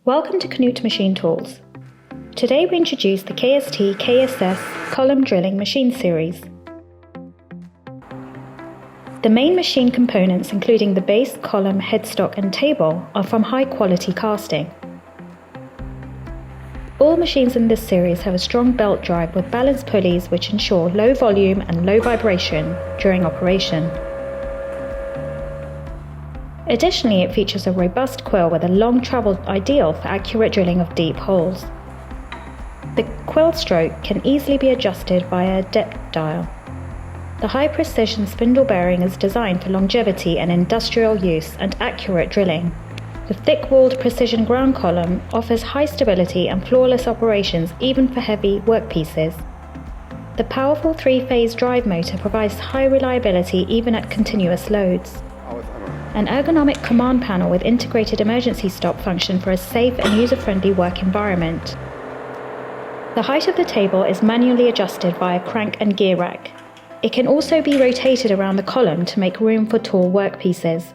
Welcome to KNUTH Machine Tools. Today we introduce the KST KSS column drilling machine series. The main machine components, including the base, column, headstock and table, are from high quality casting. All machines in this series have a strong belt drive with balanced pulleys which ensure low volume and low vibration during operation. Additionally, it features a robust quill with a long travel ideal for accurate drilling of deep holes. The quill stroke can easily be adjusted via a depth dial. The high-precision spindle bearing is designed for longevity and industrial use and accurate drilling. The thick-walled precision ground column offers high stability and flawless operations even for heavy workpieces. The powerful three-phase drive motor provides high reliability even at continuous loads. An ergonomic command panel with integrated emergency stop function for a safe and user-friendly work environment. The height of the table is manually adjusted via crank and gear rack. It can also be rotated around the column to make room for tall workpieces.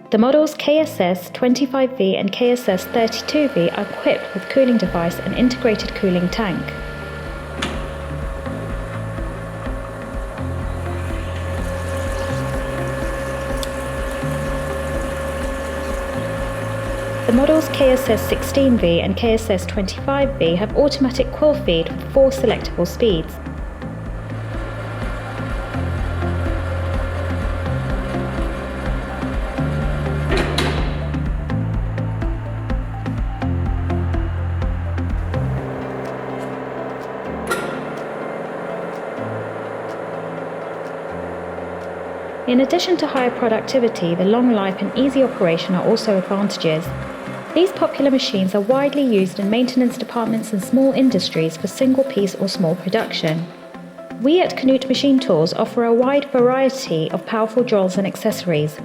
The models KSS 25V and KSS 32V are equipped with cooling device and integrated cooling tank. The models KSS 16V and KSS 25V have automatic quill feed with 4 selectable speeds. In addition to higher productivity, the long life and easy operation are also advantages. These popular machines are widely used in maintenance departments and small industries for single-piece or small production. We at KNUTH Machine Tools offer a wide variety of powerful drills and accessories.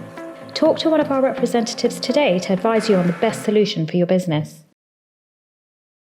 Talk to one of our representatives today to advise you on the best solution for your business.